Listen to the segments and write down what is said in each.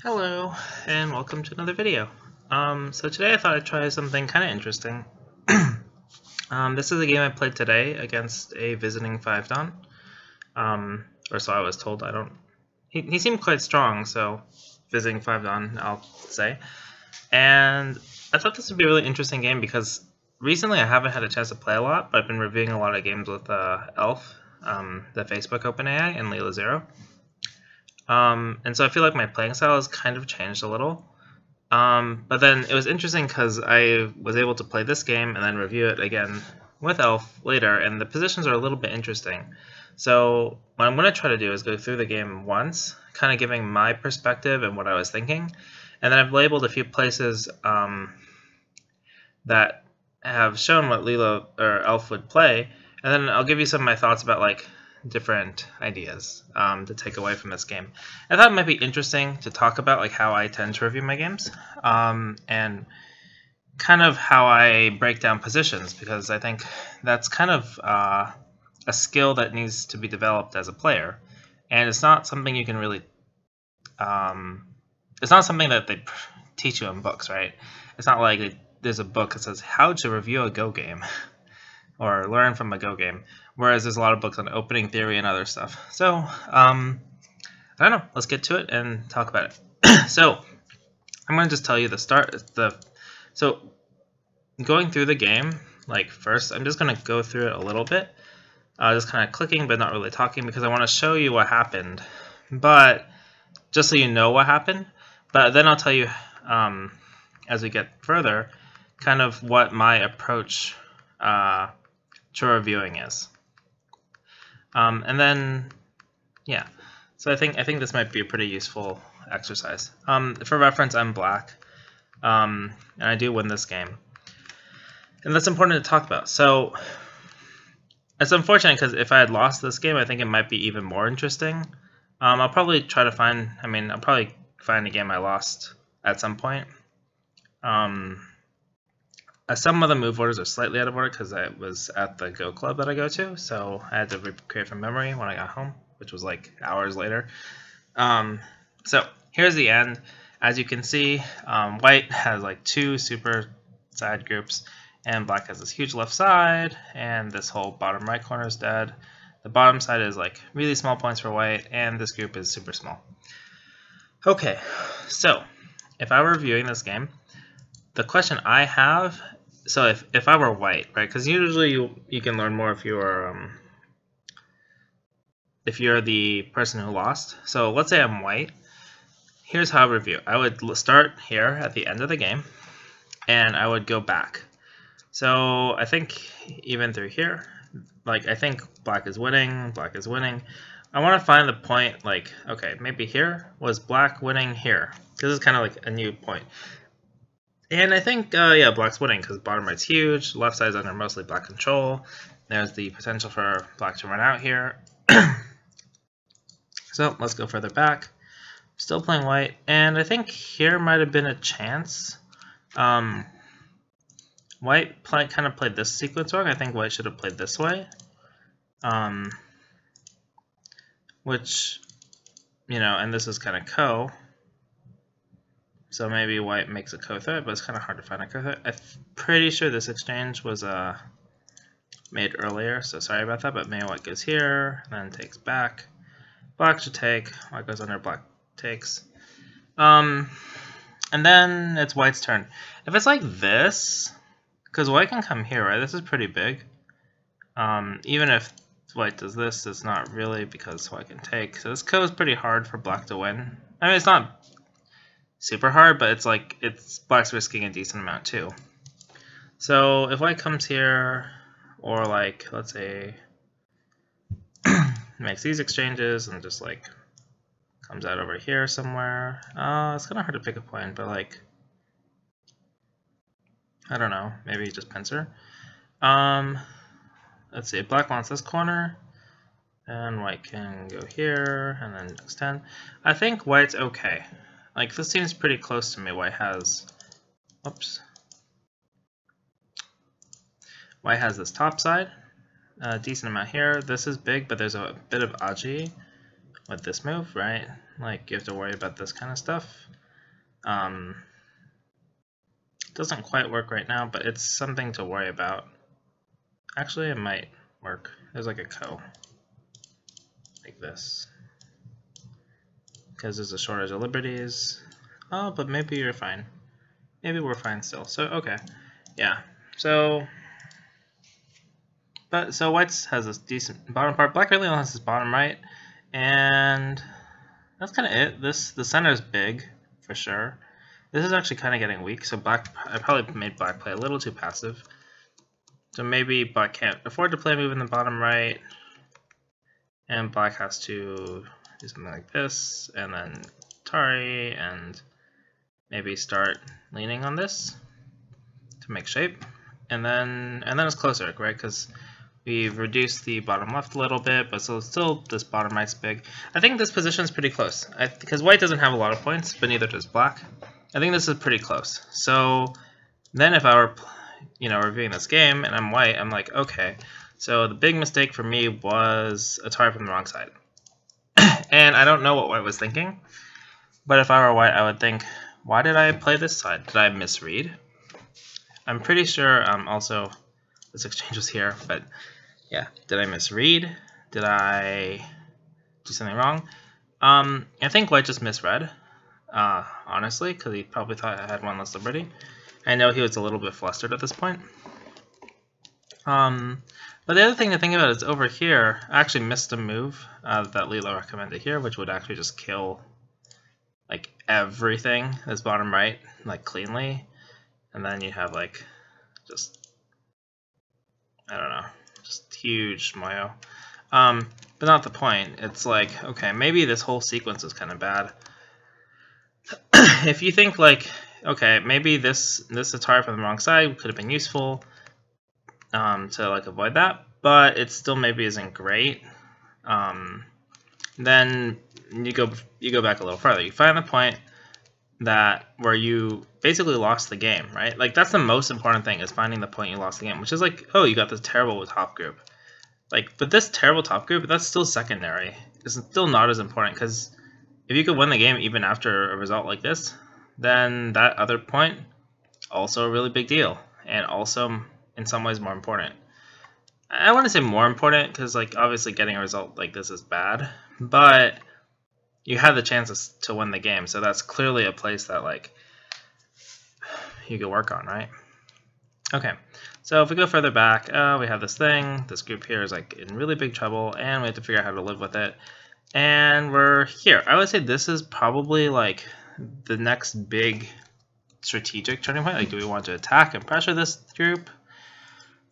Hello, and welcome to another video. So today I thought I'd try something kind of interesting. This is a game I played today against a visiting 5-dan. Or so I was told. I don't. He seemed quite strong, so visiting 5-dan, I'll say. And I thought this would be a really interesting game because recently I haven't had a chance to play a lot, but I've been reviewing a lot of games with Elf, the Facebook OpenAI, and Leela Zero. And so I feel like my playing style has kind of changed a little. But then it was interesting because I was able to play this game and then review it again with Elf later, and the positions are a little bit interesting. So what I'm going to try to do is go through the game once, kind of giving my perspective and what I was thinking, and then I've labeled a few places that have shown what Leela or Elf would play, and then I'll give you some of my thoughts about like different ideas to take away from this game. I thought it might be interesting to talk about like how I tend to review my games and kind of how I break down positions, because I think that's kind of a skill that needs to be developed as a player, and it's not something you can really it's not something that they teach you in books, right? It's not like there's a book that says how to review a Go game or learn from a Go game, whereas there's a lot of books on opening theory and other stuff. So, I don't know. Let's get to it and talk about it. So, I'm going to just tell you so going through the game, like first, I'm just going to go through it a little bit, just kind of clicking but not really talking, because I want to show you what happened, but just so you know what happened. But then I'll tell you, as we get further, kind of what my approach to reviewing is. And then, yeah. So I think this might be a pretty useful exercise. For reference, I'm black, and I do win this game, and that's important to talk about. So it's unfortunate because if I had lost this game, I think it might be even more interesting. I'll probably try to find. I'll probably find a game I lost at some point. Some of the move orders are slightly out of order because I was at the Go Club that I go to, so I had to recreate from memory when I got home, which was like hours later. So here's the end. As you can see, white has like two super side groups, and black has this huge left side, and this whole bottom right corner is dead. The bottom side is like really small points for white, and this group is super small. Okay, so if I were reviewing this game, the question I have, so if I were white, right? Because usually you can learn more if you're the person who lost. So let's say I'm white. Here's how I review. I would start here at the end of the game, and I would go back. So I think even through here, like I think black is winning, black is winning. I want to find the point, like, okay, maybe here was black winning here. This is kind of like a new point. And I think, yeah, black's winning because bottom right's huge, left side's under mostly black control. There's the potential for black to run out here. So let's go further back. Still playing white, and I think here might have been a chance. White kind of played this sequence wrong. I think white should have played this way. Which, and this is kind of ko. So maybe white makes a co-threat, but it's kind of hard to find a co-threat. I'm pretty sure this exchange was made earlier, so sorry about that, but maybe white goes here, and then takes back. Black should take, white goes under, black takes. And then it's white's turn. If it's like this, because white can come here, right? This is pretty big. Even if white does this, it's not really, because white can take. So this ko is pretty hard for black to win. It's not super hard, but it's black's risking a decent amount too. So if white comes here, or like let's say makes these exchanges and just like comes out over here somewhere, it's kind of hard to pick a point, but like I don't know, maybe just pincer. Let's see, if black wants this corner, and white can go here and then extend. I think white's okay. Like, this seems pretty close to me. White has, oops. White has this top side, a decent amount here. This is big, but there's a bit of aji with this move, right? Like you have to worry about this kind of stuff. Doesn't quite work right now, but it's something to worry about. Actually, it might work. There's like a ko, like this, because there's a shortage of liberties. Oh, but maybe you're fine. Maybe we're fine still. So okay, yeah. So white's has this decent bottom part. Black really only has this bottom right, and that's kind of it. The center is big for sure. This is actually kind of getting weak. So I probably made black play a little too passive. So maybe black can't afford to play a move in the bottom right, and black has to do something like this, and then Atari, and maybe start leaning on this to make shape, and then it's closer, right? Because we've reduced the bottom left a little bit, but so still this bottom right's big. I think this position is pretty close because white doesn't have a lot of points, but neither does black. I think this is pretty close. So then if I were, reviewing this game and I'm white, I'm like, okay, so the big mistake for me was Atari from the wrong side. And I don't know what white was thinking, but if I were white, I would think, why did I play this side? Did I misread? I'm pretty sure also this exchange was here, but yeah, did I misread? Did I do something wrong? I think white just misread, honestly, because he probably thought I had one less liberty. I know he was a little bit flustered at this point. But the other thing to think about is over here, I actually missed a move that Leela recommended here, which would actually just kill like everything, this bottom right, like cleanly. And then you have like just, I don't know, just huge Moyo. But not the point. It's like, okay, maybe this whole sequence is kind of bad. If you think like, okay, maybe this Atari from the wrong side could have been useful to like avoid that, but it still maybe isn't great. Then you go back a little further. You find the point that where you basically lost the game, right? Like that's the most important thing, is finding the point you lost the game, which is like, oh, you got this terrible top group. Like, but this terrible top group, that's still secondary. It's still not as important, because if you could win the game even after a result like this, then that other point, also a really big deal, and also in some ways more important. I want to say more important because, like, obviously getting a result like this is bad, but you have the chances to win the game, so that's clearly a place that, like, you could work on, right? Okay, so if we go further back, we have this thing. This group here is, like, in really big trouble, and we have to figure out how to live with it. And we're here. I would say this is probably, like, the next big strategic turning point. Like, do we want to attack and pressure this group?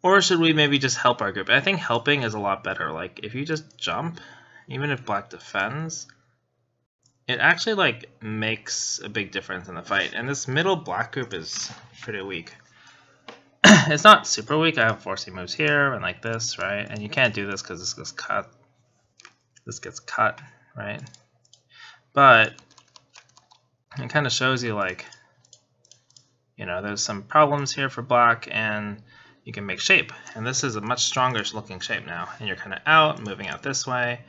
Or should we maybe just help our group? I think helping is a lot better. Like, if you just jump, even if black defends, it actually, like, makes a big difference in the fight. And this middle black group is pretty weak. It's not super weak. I have forcing moves here and like this, right? And you can't do this because this gets cut. This gets cut, right? But it kind of shows you, like, there's some problems here for black, and you can make shape. And this is a much stronger looking shape now. And you're kind of out, moving out this way.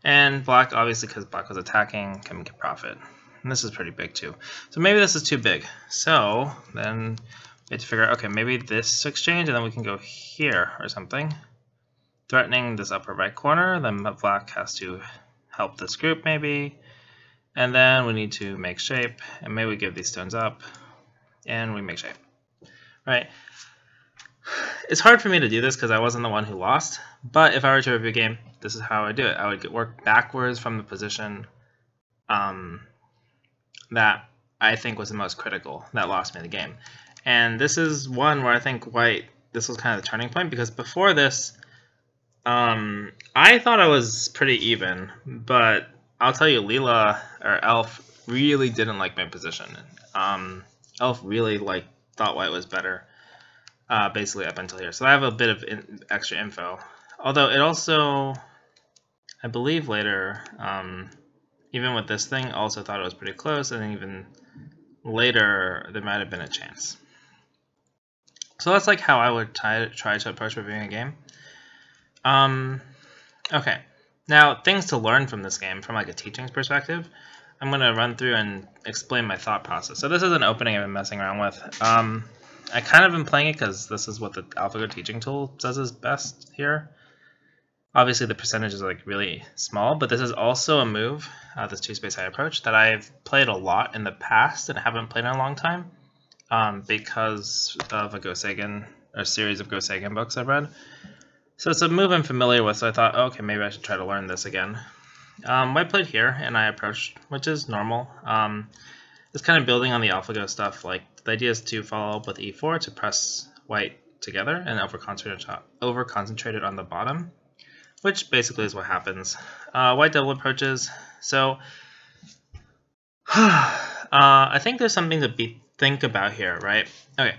And black, obviously, because black was attacking, can make a profit. And this is pretty big too. So maybe this is too big. So then we have to figure out, okay, maybe this exchange, and then we can go here or something. Threatening this upper right corner, then black has to help this group maybe. And then we need to make shape, and maybe we give these stones up, and we make shape. Right? It's hard for me to do this because I wasn't the one who lost, but if I were to review a game, this is how I would do it. I would work backwards from the position that I think was the most critical, that lost me the game. And this is one where I think white, this was kind of the turning point, because before this, I thought I was pretty even, but I'll tell you, Leela, or Elf, really didn't like my position. Elf really thought white was better, basically up until here. So I have a bit of extra info. Although it also, I believe later, even with this thing, also thought it was pretty close, and even later there might have been a chance. So that's like how I would try to approach reviewing a game. Okay, Now, things to learn from this game from like a teaching perspective, I'm going to run through and explain my thought process. So this is an opening I've been messing around with. I kind of been playing it because this is what the AlphaGo teaching tool says is best here. Obviously the percentage is like really small, but this is also a move, this two-space high approach, that I've played a lot in the past and haven't played in a long time because of a series of Go Sagan books I've read. So it's a move I'm familiar with, so I thought, okay, maybe I should try to learn this again. I played here and I approached, which is normal. It's kind of building on the AlphaGo stuff. Like the idea is to follow up with e4 to press white together and over-concentrate it on the bottom, which basically is what happens. White double approaches. So I think there's something to think about here, right? Okay,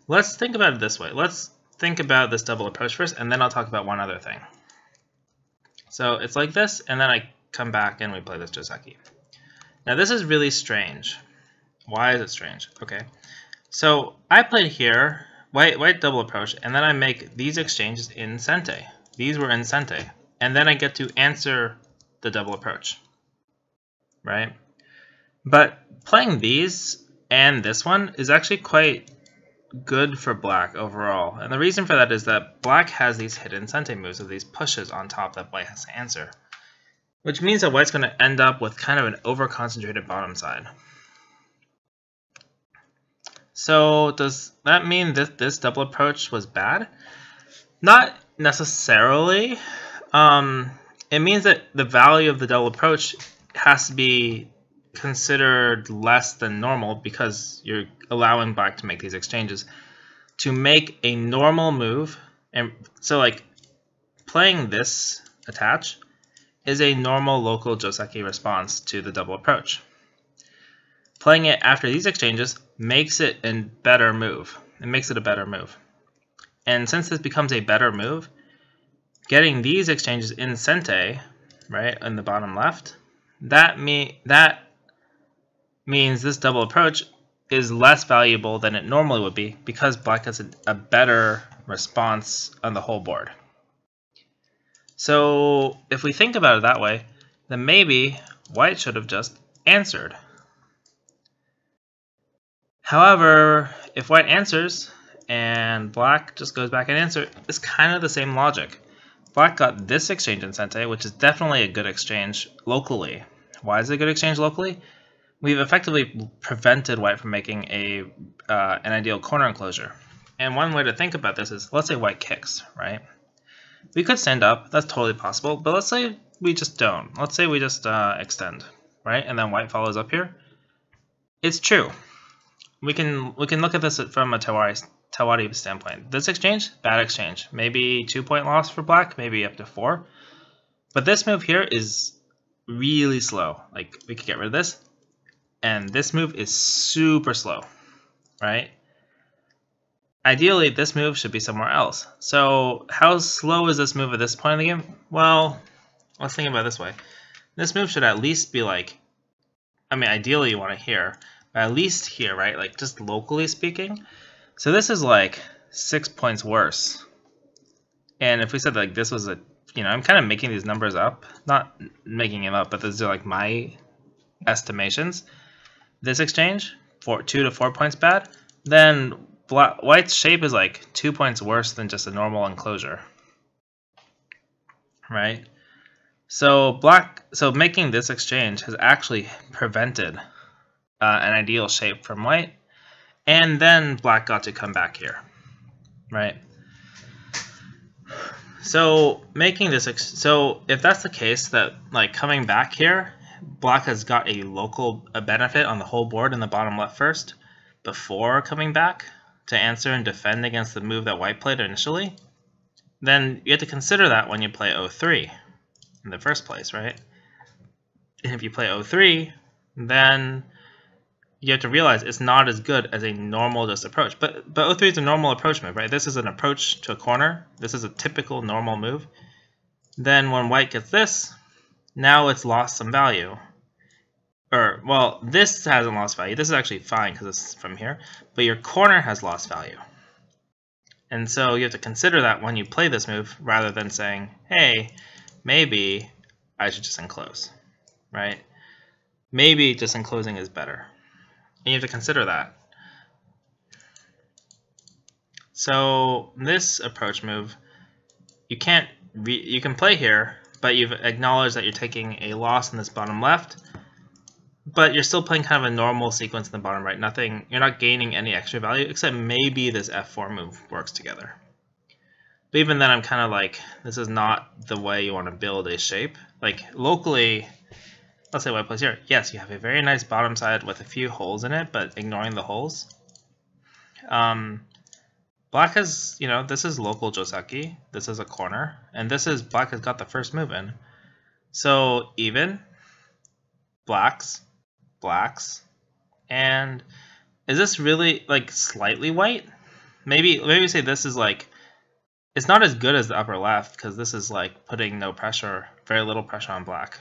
let's think about it this way. Let's think about this double approach first, and then I'll talk about one other thing. So it's like this, and then I come back and we play this Joseki. Now this is really strange. Why is it strange? Okay, so I played here, white double approach, and then I make these exchanges in Sente. These were in Sente, and then I get to answer the double approach, right? But playing these and this one is actually quite good for black overall, and the reason for that is that black has these hidden Sente moves of these pushes on top that white has to answer, which means that white's going to end up with kind of an over-concentrated bottom side. So does that mean that this double approach was bad? Not necessarily. It means that the value of the double approach has to be considered less than normal because you're allowing black to make these exchanges. To make a normal move, and so like playing this attach is a normal local Joseki response to the double approach. Playing it after these exchanges makes it a better move. It makes it a better move. And since this becomes a better move, getting these exchanges in Sente, right, in the bottom left, that means this double approach is less valuable than it normally would be because black has a better response on the whole board. So if we think about it that way, then maybe white should have just answered. However, if white answers and black just goes back and answers, it's kind of the same logic. Black got this exchange in Sente, which is definitely a good exchange locally. Why is it a good exchange locally? We've effectively prevented white from making an ideal corner enclosure. And one way to think about this is, let's say white kicks, right? We could stand up, that's totally possible, but let's say we just don't. Let's say we just extend, right? And then white follows up here. It's true. We can look at this from a Tawari standpoint. This exchange, bad exchange. Maybe 2-point loss for black, maybe up to 4. But this move here is really slow. Like, we could get rid of this. And this move is super slow, right? Ideally, this move should be somewhere else. So how slow is this move at this point in the game? Well, let's think about it this way. This move should at least be like, I mean, ideally you want it here, but at least here, right? Like just locally speaking. So this is like 6 points worse. And if we said like this was a, I'm kind of making these numbers up, not making them up, but these are like my estimations. This exchange, 2 to 4 points bad, then white's shape is like 2 points worse than just a normal enclosure, right? So making this exchange has actually prevented an ideal shape from white, and then black got to come back here, right? So making this, so if that's the case, that like coming back here, black has got a benefit on the whole board in the bottom left first before coming back to answer and defend against the move that white played initially, then you have to consider that when you play 0-3 in the first place, right? And if you play 0-3, then you have to realize it's not as good as a normal just approach. But 0-3 is a normal approach move, right? This is an approach to a corner. This is a typical normal move. Then when white gets this, now it's lost some value. Or, well, this hasn't lost value. This is actually fine because it's from here. But your corner has lost value. And so you have to consider that when you play this move rather than saying, hey, maybe I should just enclose, right? Maybe just enclosing is better. And you have to consider that. So this approach move, you can play here, but you've acknowledged that you're taking a loss in this bottom left, but you're still playing kind of a normal sequence in the bottom right. Nothing, you're not gaining any extra value, except maybe this F4 move works together. But even then, I'm kind of like, this is not the way you want to build a shape. Like locally, let's say white plays here. Yes, you have a very nice bottom side with a few holes in it, but ignoring the holes. Black has, you know, this is local Joseki. This is a corner, and this is black has got the first move in. So even blacks, and is this really like slightly white? Maybe say this is like, it's not as good as the upper left because this is like putting no pressure, very little pressure on black.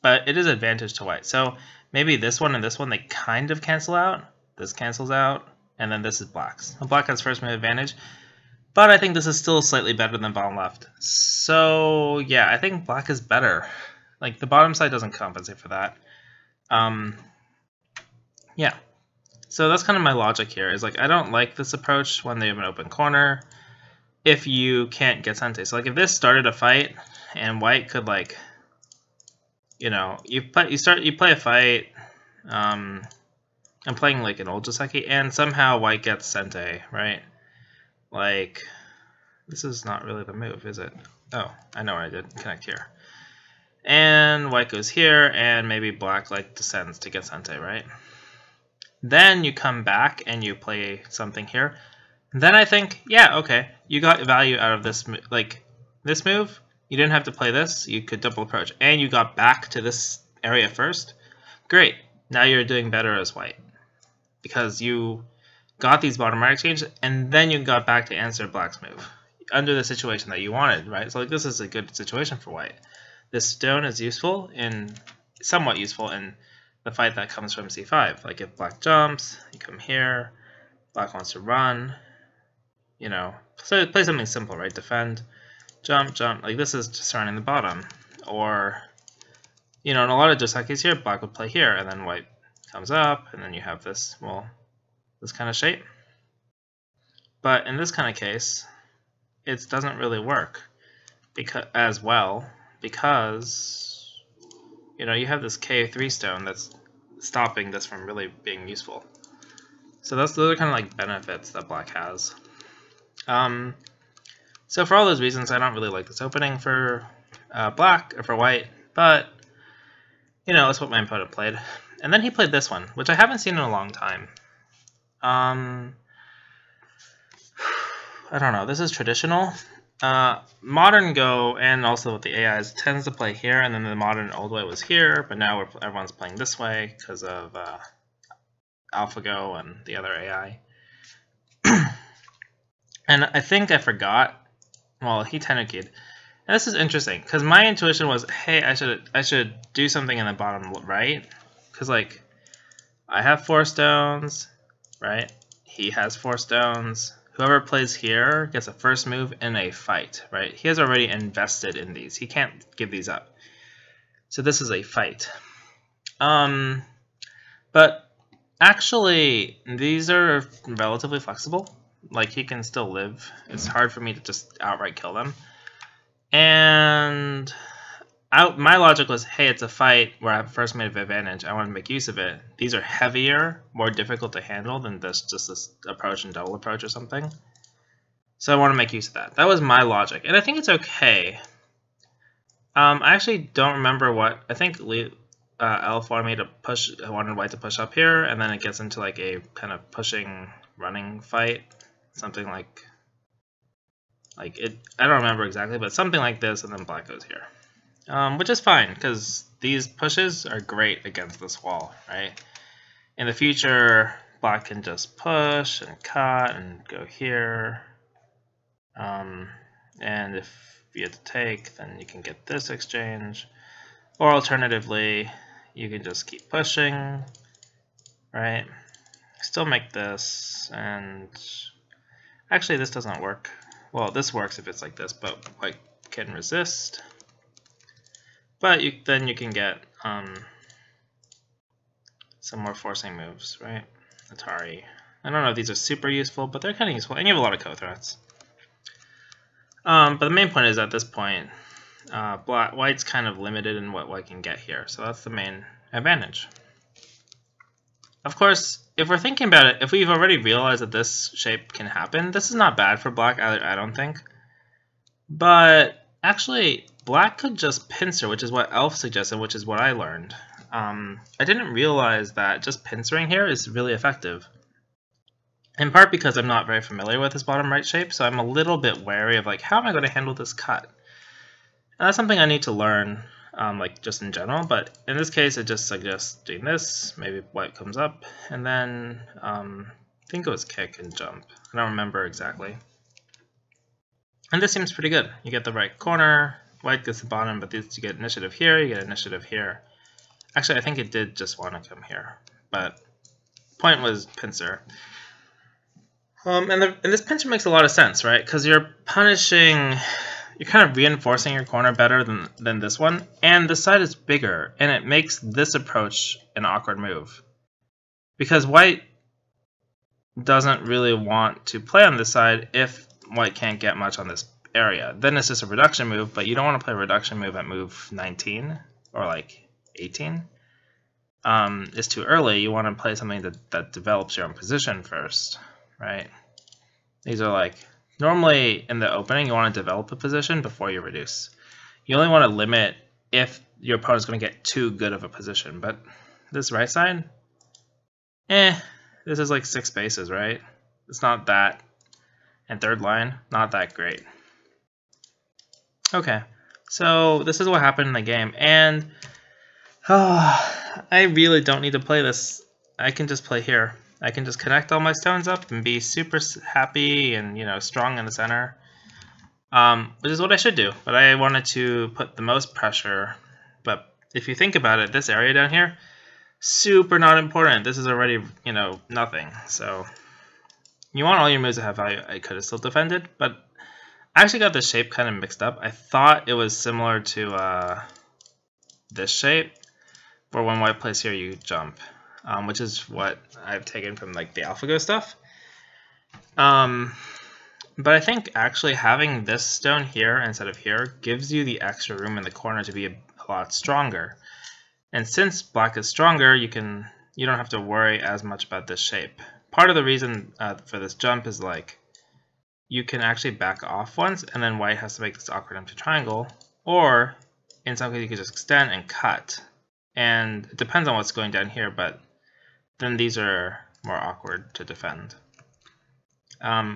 But it is advantage to white. So maybe this one and this one, they kind of cancel out. This cancels out, and then this is black's. And black has first move advantage, but I think this is still slightly better than bottom left. So yeah, I think black is better. Like the bottom side doesn't compensate for that. Yeah. So that's kind of my logic here, is like I don't like this approach when they have an open corner if you can't get sente. So like if this started a fight and white could like, you know, you play a fight, I'm playing like an old Joseki and somehow white gets sente, right? Like this is not really the move, is it? Oh, I know what I did. Connect here. And white goes here and maybe black like descends to get sente, right? Then you come back and you play something here. Then I think, yeah, okay, you got value out of this, like this move. You didn't have to play this. You could double approach, and you got back to this area first. Great. Now you're doing better as white because you got these bottom right exchanges, and then you got back to answer black's move under the situation that you wanted, right? So like this is a good situation for white. This stone is useful in somewhat useful in the fight that comes from c5. Like if black jumps, you come here, black wants to run, you know, so play something simple, right? Defend, jump, jump. Like this is just surrounding the bottom. Or, you know, in a lot of Josekis here, black would play here, and then white comes up, and then you have this, well, this kind of shape. But in this kind of case, it doesn't really work as well because, you know, you have this K3 stone that's stopping this from really being useful. So those are kind of like benefits that black has. So for all those reasons, I don't really like this opening for black or for white, but you know, that's what my opponent played. And then he played this one, which I haven't seen in a long time. I don't know. This is traditional. Modern Go and also with the AIs tends to play here, and then the modern old way was here, but now everyone's playing this way because of AlphaGo and the other AI. And I think I forgot. Well, he tenuki'd. And this is interesting because my intuition was, hey, I should do something in the bottom right, because like I have 4 stones, right? He has 4 stones. Whoever plays here gets a first move in a fight, right? He has already invested in these. He can't give these up. So this is a fight. But actually, these are relatively flexible. Like, he can still live. It's hard for me to just outright kill them. And my logic was, hey, it's a fight where I have first move advantage. I want to make use of it. These are heavier, more difficult to handle than just this approach and double approach or something. So I want to make use of that. That was my logic. And I think it's okay. I actually don't remember what... I think Elf wanted me to push... I wanted white to push up here, and then it gets into like a kind of pushing, running fight. Something like it... I don't remember exactly, but something like this, and then black goes here. Which is fine, because these pushes are great against this wall, right? In the future, black can just push and cut and go here. And if you have to take, then you can get this exchange. Or alternatively, you can just keep pushing, right? Still make this, and actually this doesn't work. Well, this works if it's like this, but white can resist. But then you can get some more forcing moves, right? Atari. I don't know if these are super useful, but they're kind of useful, and you have a lot of co-threats. But the main point is at this point, white's kind of limited in what white can get here, so that's the main advantage. Of course, if we're thinking about it, if we've already realized that this shape can happen, this is not bad for black either, I don't think. But actually, black could just pincer, which is what Elf suggested, which is what I learned. I didn't realize that just pincering here is really effective. In part because I'm not very familiar with this bottom right shape, so I'm a little bit wary of like, how am I going to handle this cut? And that's something I need to learn, like just in general, but in this case it just suggests doing this, maybe white comes up, and then I think it was kick and jump. I don't remember exactly. And this seems pretty good. You get the right corner, white gets the bottom, but you get initiative here, you get initiative here. Actually, I think it did just want to come here, but point was pincer. And this pincer makes a lot of sense, right? Because you're punishing, you're kind of reinforcing your corner better than this one, and the side is bigger, and it makes this approach an awkward move. Because white doesn't really want to play on this side if white can't get much on this area. Then it's just a reduction move, but you don't want to play a reduction move at move 19 or like 18. It's too early. You want to play something that develops your own position first, right? These are like, normally in the opening you want to develop a position before you reduce. You only want to limit if your opponent's going to get too good of a position, but this right side, this is like 6 spaces, right? It's not that, and third line, not that great. Okay, so this is what happened in the game, and I really don't need to play this. I can just play here. I can just connect all my stones up and be super happy and, you know, strong in the center, which is what I should do. But I wanted to put the most pressure. But if you think about it, this area down here, super not important. This is already, you know, nothing. So you want all your moves to have value. I could have still defended, but I actually got the shape kind of mixed up. I thought it was similar to this shape, where when white plays here, you jump. Which is what I've taken from like the AlphaGo stuff. But I think actually having this stone here instead of here gives you the extra room in the corner to be a lot stronger. And since black is stronger, you don't have to worry as much about this shape. Part of the reason for this jump is like you can actually back off once, and then white has to make this awkward empty triangle, or in some cases you can just extend and cut. And it depends on what's going down here, but then these are more awkward to defend.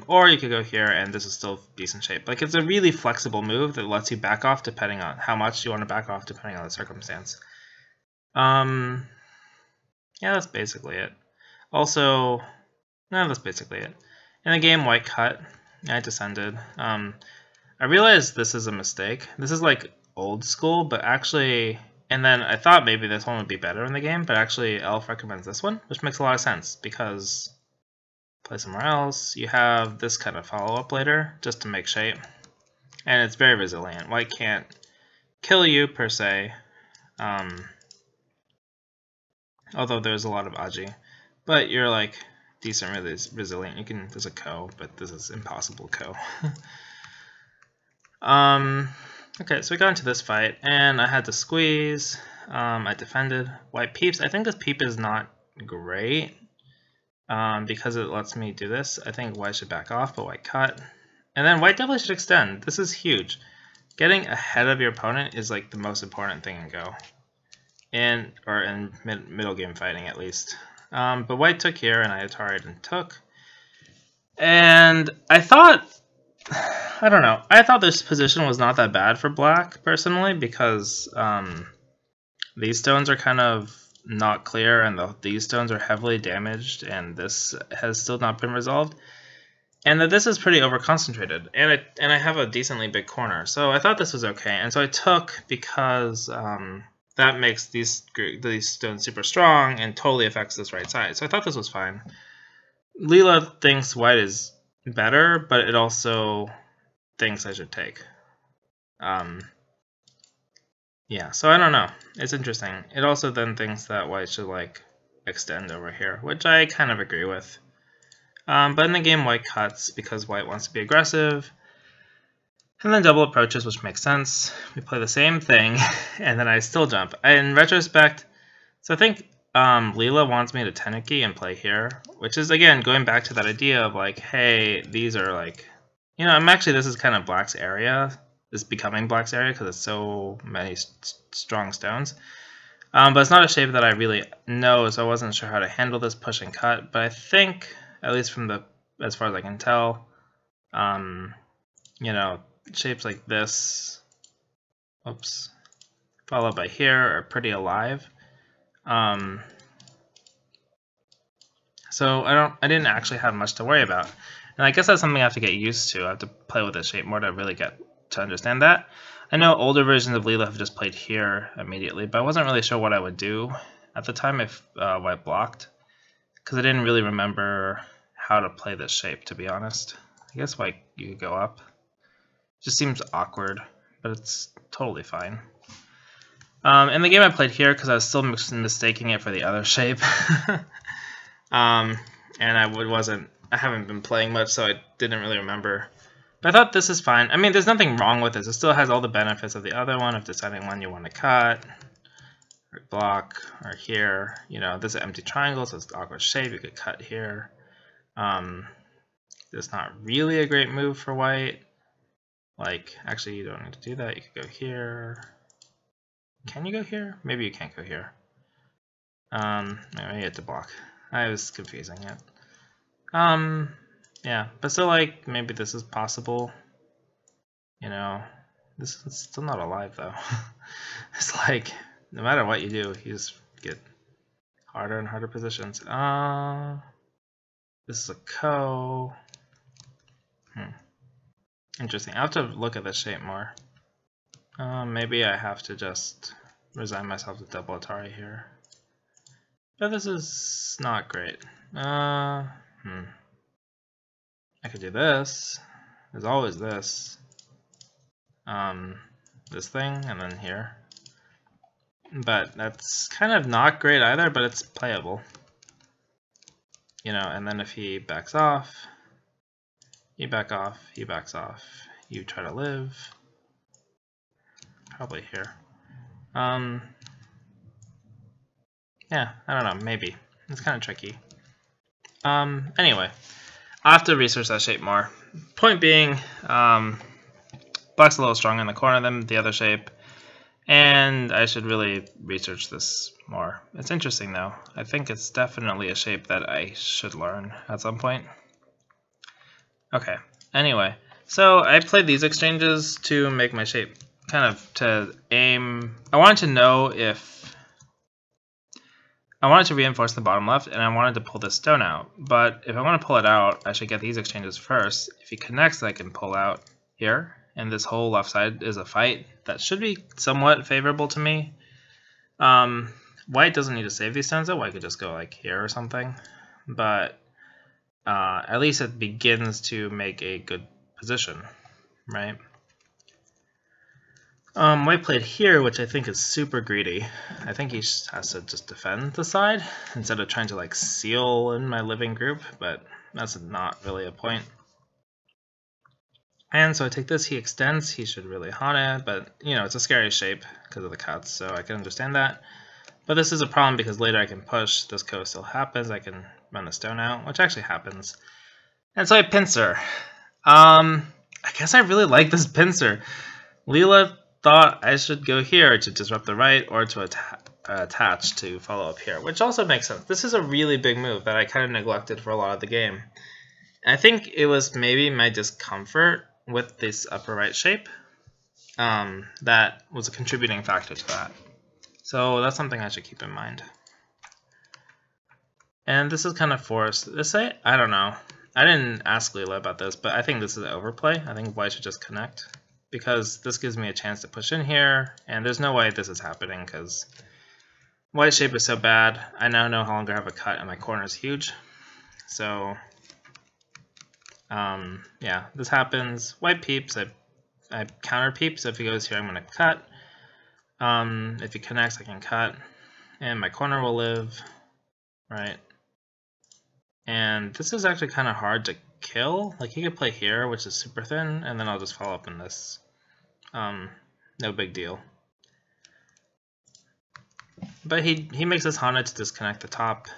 Or you could go here and this is still decent shape. Like, it's a really flexible move that lets you back off depending on how much you want to back off depending on the circumstance. Yeah, that's basically it. Also, no, that's basically it. In the game, white cut. I descended. I realized this is a mistake. This is like old school, but actually... And then I thought maybe this one would be better in the game, but actually Elf recommends this one, which makes a lot of sense because play somewhere else. You have this kind of follow-up later just to make shape, and it's very resilient. White can't kill you per se, although there's a lot of Aji, but you're like decent, really resilient. You can. There's a Ko, but this is impossible Ko. Okay, so we got into this fight, and I had to squeeze. I defended. White peeps. I think this peep is not great because it lets me do this. I think white should back off, but white cut. And then white definitely should extend. This is huge. Getting ahead of your opponent is like the most important thing in Go. Or in middle game fighting at least. But white took here, and I Atari'd and took. And I thought... I don't know. I thought this position was not that bad for black, personally, because these stones are kind of not clear, and these stones are heavily damaged, and this has still not been resolved. And that this is pretty over-concentrated, and I have a decently big corner, so I thought this was okay. And so I took because that makes these stones super strong and totally affects this right side. So I thought this was fine. Leela thinks white is better, but it also thinks I should take. Yeah, so I don't know. It's interesting. It also then thinks that white should like extend over here, which I kind of agree with. But in the game, white cuts because white wants to be aggressive. And then double approaches, which makes sense. We play the same thing, and then I still jump. In retrospect, so I think Leela wants me to Tenuki and play here, which is, again, going back to that idea of like, hey, these are like, this is kind of Black's area. It's becoming Black's area because it's so many strong stones. But it's not a shape that I really know, so I wasn't sure how to handle this push and cut. But I think, at least from as far as I can tell, shapes like this, followed by here, are pretty alive. So I didn't actually have much to worry about. And I guess that's something I have to get used to. I have to play with this shape more to really get to understand that. I know older versions of Leela have just played here immediately, but I wasn't really sure what I would do at the time if white blocked, because I didn't really remember how to play this shape, to be honest. I guess white, you could go up. It just seems awkward, but it's totally fine. In the game I played here, because I was still mistaking it for the other shape, and I haven't been playing much, so I didn't really remember. But I thought this is fine. I mean, there's nothing wrong with this. It still has all the benefits of the other one of deciding when you want to cut, or block, or here. This is an empty triangle, so it's an awkward shape. You could cut here. It's not really a great move for white. Like, actually, you don't need to do that. You could go here. Can you go here? Maybe you can't go here. Maybe you have to block. I was confusing it. Yeah, but still, like, maybe this is possible. This is still not alive, though. It's like, no matter what you do, you just get harder and harder positions. This is a ko. Interesting. I have to look at this shape more. Maybe I have to just resign myself to double Atari here. But this is not great. I could do this. There's always this. This thing, and then here. But that's kind of not great either, but it's playable. And then if he backs off, you back off, he backs off, you try to live. Probably here. Yeah, I don't know, maybe. It's kind of tricky. Anyway, I'll have to research that shape more. Point being, Black's a little stronger in the corner than the other shape, and I should really research this more. It's interesting, though. I think it's definitely a shape that I should learn at some point. Okay, anyway, so I played these exchanges to make my shape kind of to aim. I wanted to know if I wanted to reinforce the bottom left, and I wanted to pull this stone out. But if I want to pull it out, I should get these exchanges first. If he connects, I can pull out here, and this whole left side is a fight that should be somewhat favorable to me. White doesn't need to save these stones, though. White could just go like here or something. But at least it begins to make a good position, right? White played here, which I think is super greedy. I think he has to just defend the side instead of trying to like seal in my living group, but that's not really a point. And so I take this, he extends, he should really haunt it, but it's a scary shape because of the cuts, so I can understand that. But this is a problem because later I can push, this ko still happens, I can run the stone out, which actually happens. And so I pincer. I guess I really like this pincer. Leela thought I should go here to disrupt the right or to attach to follow up here, which also makes sense. This is a really big move that I kind of neglected for a lot of the game. And I think it was maybe my discomfort with this upper right shape that was a contributing factor to that. So that's something I should keep in mind. And this is kind of forced. I don't know. I didn't ask Leela about this, but I think this is an overplay. I think white should just connect, because this gives me a chance to push in here, and there's no way this is happening because white shape is so bad. I now no longer have a cut and my corner is huge. So yeah, this happens. White peeps, I counter peep, so if he goes here I'm going to cut. If he connects, I can cut, and my corner will live, right? And this is actually kind of hard to kill. Like, he could play here, which is super thin, and then I'll just follow up in this. No big deal. But he makes this Hana to disconnect the top.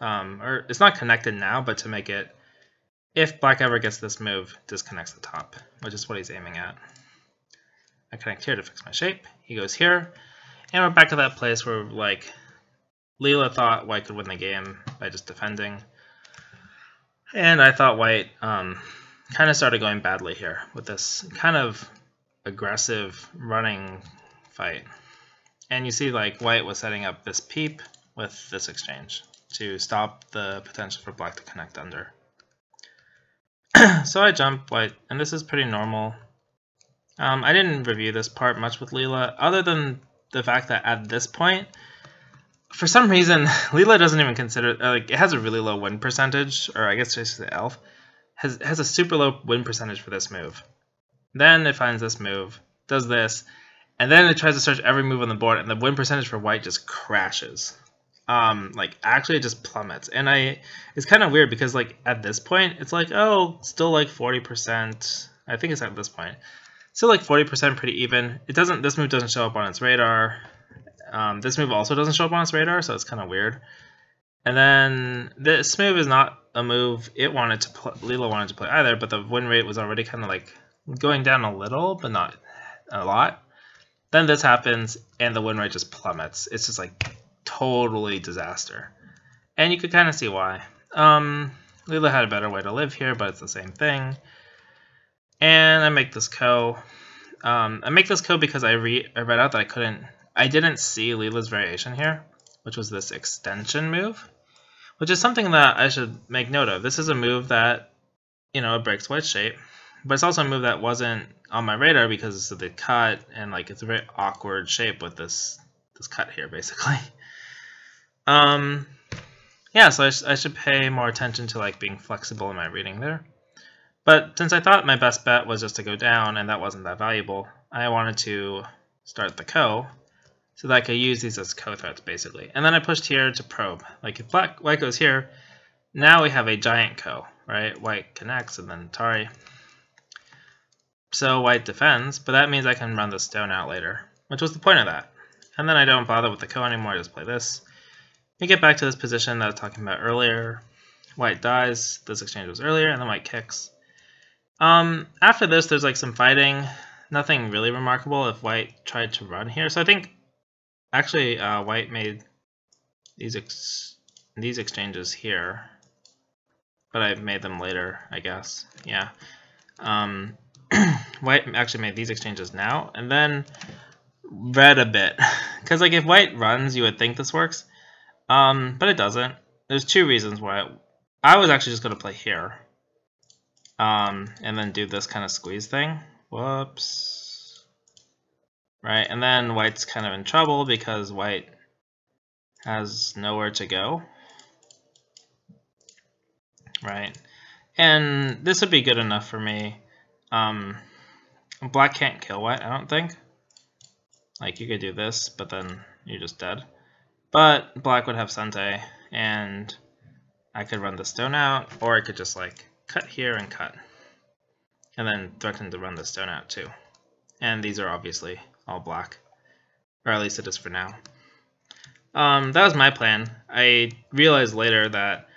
Or it's not connected now, but to make it, if black ever gets this move, disconnects the top, which is what he's aiming at. I connect here to fix my shape. He goes here, and we're back to that place where, like, Leela thought white could win the game by just defending. And I thought white kind of started going badly here with this kind of aggressive running fight. And you see, like, white was setting up this peep with this exchange to stop the potential for black to connect under. So I jump white, and this is pretty normal. I didn't review this part much with Leela, other than the fact that at this point, for some reason, Leela doesn't even consider, like, it has a really low win percentage, or I guess just the elf, has a super low win percentage for this move. Then it finds this move, does this, and then it tries to search every move on the board, and the win percentage for white just crashes. Like, actually it just plummets. And it's kind of weird because, like, at this point, it's like, oh, still like 40%. I think it's at this point. Still like 40% pretty even. This move doesn't show up on its radar. This move also doesn't show up on its radar, so it's kind of weird. And then this move is not a move Leela wanted to play either, but the win rate was already kind of like going down a little, but not a lot. Then this happens, and the win rate just plummets. It's just like totally disaster. And you could kind of see why. Leela had a better way to live here, but it's the same thing. And I make this ko. I make this ko because I read out that I didn't see Leela's variation here, which was this extension move, which is something that I should make note of. This is a move that, you know, it breaks white shape, but it's also a move that wasn't on my radar because of the cut, and like it's a very awkward shape with this cut here, basically. Yeah, so I should pay more attention to like being flexible in my reading there. But since I thought my best bet was just to go down, and that wasn't that valuable, I wanted to start the ko, so that I could use these as ko threats, basically. And then I pushed here to probe. Like, if white goes here, now we have a giant ko, right? White connects, and then Atari. So white defends, but that means I can run the stone out later, which was the point of that. And then I don't bother with the ko anymore, I just play this. We get back to this position that I was talking about earlier. White dies, this exchange was earlier, and then white kicks. After this, there's like some fighting. Nothing really remarkable if white tried to run here. So I think, actually, white made these exchanges here, but I made them later, I guess. Yeah. White actually made these exchanges now, and then read a bit. Because like if white runs, you would think this works, but it doesn't. There's two reasons why. I was actually just going to play here. And then do this kind of squeeze thing. Whoops. Right, and then white's kind of in trouble because white has nowhere to go. Right, and this would be good enough for me. Black can't kill white, I don't think. Like, you could do this, but then you're just dead. But black would have Sente, and I could run the stone out, or I could just like cut here and cut, and then threaten to run the stone out too. And these are obviously all black, or at least it is for now. That was my plan. I realized later that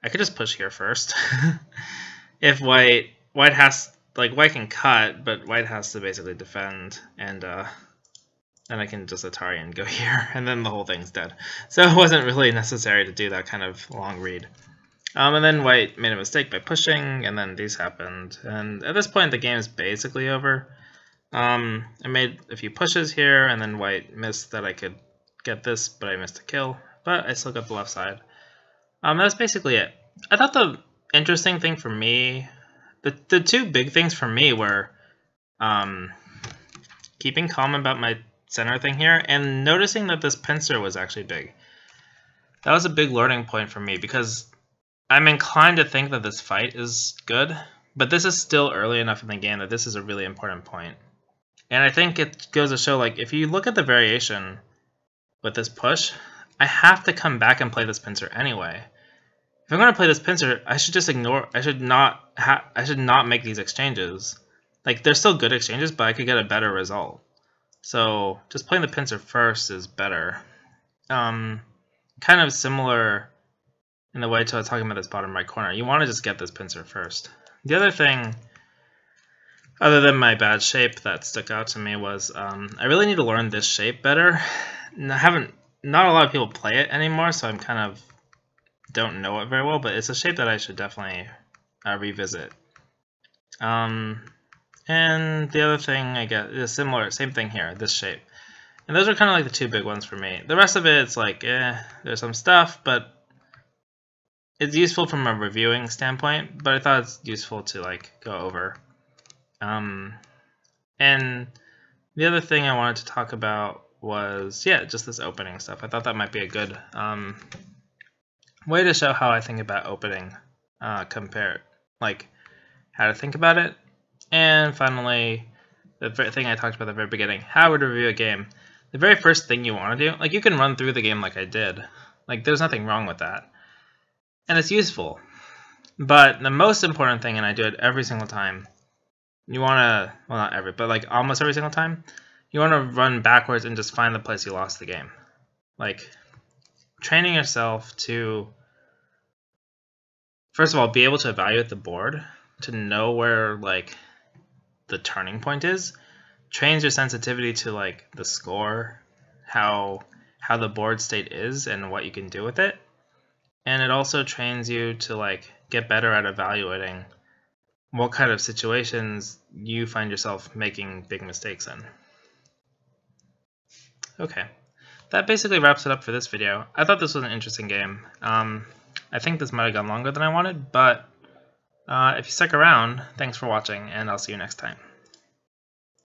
I could just push here first. If white has, like, white can cut, but white has to basically defend, and then I can just Atari and go here, and then the whole thing's dead. So it wasn't really necessary to do that kind of long read. And then white made a mistake by pushing, and then these happened. And at this point, the game is basically over. I made a few pushes here, and then white missed that I could get this, but I missed a kill. But I still got the left side. That's basically it. I thought the interesting thing for me, the two big things for me were keeping calm about my center thing here, and noticing that this pincer was actually big. That was a big learning point for me, because I'm inclined to think that this fight is good, but this is still early enough in the game that this is a really important point. And I think it goes to show, like, if you look at the variation with this push, I have to come back and play this pincer anyway. If I'm going to play this pincer, I should just ignore, I should not make these exchanges. Like, they're still good exchanges, but I could get a better result. So just playing the pincer first is better. Kind of similar in the way to talking about this bottom right corner. You want to just get this pincer first. The other thing, other than my bad shape that stuck out to me, was I really need to learn this shape better. Not a lot of people play it anymore, so I'm kind of don't know it very well, but it's a shape that I should definitely revisit. And the other thing I get is similar, same thing here, this shape. And those are kind of like the two big ones for me. The rest of it, it's like, there's some stuff, but it's useful from a reviewing standpoint, but I thought it's useful to like go over. And the other thing I wanted to talk about was, yeah, just this opening stuff. I thought that might be a good way to show how I think about opening, like how to think about it. And finally, the thing I talked about at the very beginning, how I would review a game. The very first thing you want to do, like you can run through the game like I did. Like there's nothing wrong with that. And it's useful. But the most important thing, and I do it every single time, you want to, well not every, but like almost every single time, you want to run backwards and just find the place you lost the game. Like training yourself to, first of all, be able to evaluate the board, to know where like the turning point is, trains your sensitivity to like the score, how the board state is and what you can do with it. And it also trains you to like get better at evaluating what kind of situations you find yourself making big mistakes in. Okay, that basically wraps it up for this video. I thought this was an interesting game. I think this might have gone longer than I wanted, but if you stuck around, thanks for watching, and I'll see you next time.